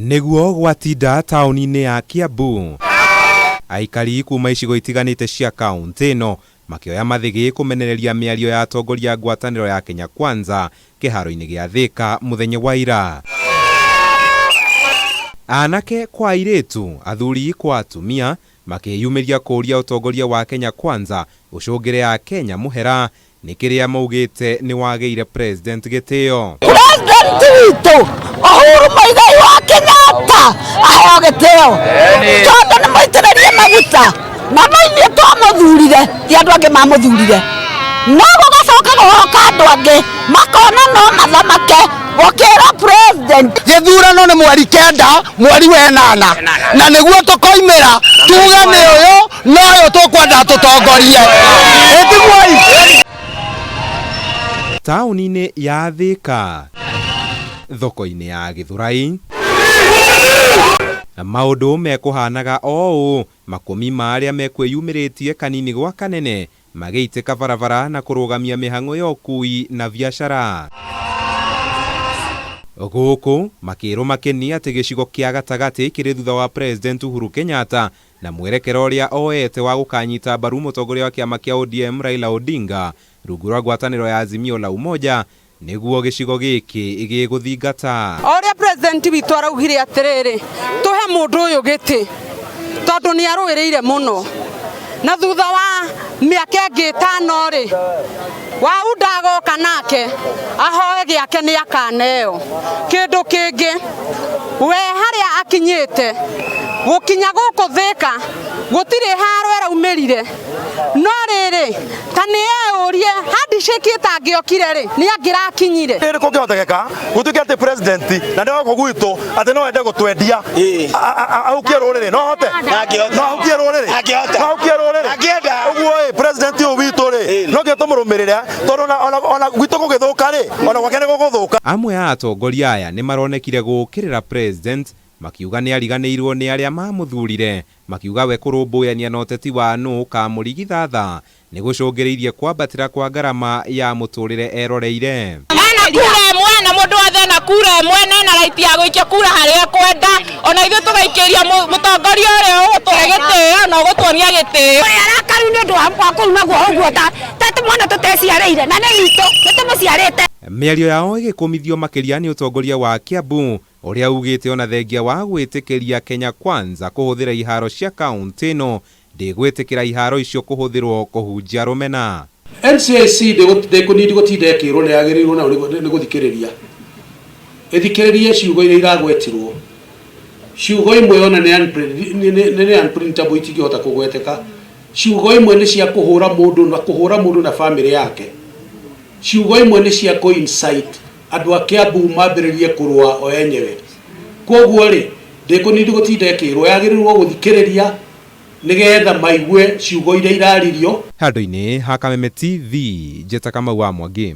Niguo gwatinda tauni-ini ya Kiambu, aikari kuma icigo itiganite cia kaunti ino makioya mathigi kumenereria miario ya atongoria ngwataniro ya Kenya Kwanza kiharo-ini gia Thika muthenya wa ira. Anake kwa airitu, athuri kwa atumia makiyumiria kuria utongoria wa Kenya Kwanza ucungire ya Kenya muhera ni kiria maugite ni wageire president gitio. President witu Uhuru Muigai wa Kenyatta aheo gitio tondu ni muitiririe maguta na maithie twamuthurire ti andu angi mamuthurire no gugacoka gugoka andu angi makona no mathamake gukira president. Githurano ni mweri 9 mweri wa 8 na niguo tukoimira tuge ni uyu no uyu tukwenda tutongorie etigwai. Tauni-ini ya Thika, thoko-ini ya Githurai, maundu mekuhanaga o makumi maria mekwiyumiritie kanini gwa kanene mageitika barabara na kurugamia mihango ya ukui na biashara. Guku makiro makenia ati gicigo kia gatagati kiri thutha wa president Uhuru Kenyatta na mwerekero uria oete wa gukanyita mbaru mutongoria wa kiama kia ODM Raila Odinga rungu rwa ngwataniro ya Azimio la Umoja niguo gicigo giki igiguthingata. Oria president witu araugire atiriri tuhe mundu uyu giti tondu ni aruiriire muno na thutha wa miaka ingi 5 ri wa undagoka nake ahoe giake ni akaneo kindu kingi we haria akinyite gukinya guku Thika gutiri haro eraumirire no riri tani eurie handishake itangiokire ri ni angirakinyire riri kungihotekeka gutuike ati president na ndego gwitu ati no ende gutwendia aukie ruriri no hote no aukie ruriri no aukie ruriri uguo president uyu witu ri no ngitumurumирire tondu ona gwitu gugithuka ri ona gwake ni guguthuka. Amwe ya atongoria aya ni maronekire gukirira president makiuga ni ariganirwo ni aria mamuthurire makiuga we kurumbuania na uteti wa nu kamurigithatha ni gucungiriirie kwambatira kwa ngarama ya muturire eroreire. Ana kura mwana mundu othe na kura mwene na right ya guikia kura haria kwenda ona ithu tugaikiria mutongoria uria ugutuhe gitio na ugutuonia gitio Arakaru ni ndu wa kuruma guo uguo tatu mwana tuteciareire na ni wito nitumuciarite. Miario yao igikumithio makiria ni utongoria wa Kiambu uria ugite ona thengia wa gwitikiria Kenya Kwanza kuhuthira iharo cia kaunti ino ndigwitikira iharo icio kuhuthirwo kuhunjia rumena. NCIC ndekunidi gutindekirwo ni agirirwo na ni guthikiriria ithikiririe ciugo iria iragwetirwo ciugo imwe ona ni unprintable itingihota kugweteka ciugo imwe ni cia kuhura mundu na family yake ciugo imwe ni cia coincide andu a Kiambu mambiririe kurwa o enyewe koguo ri ndekunidi gutindekirwo yagirirwo guthikiriria nigetha maigue ciugo iria iraririo. Handu-ini ha Kameme TV, Njeta Kamau wa Mwangi.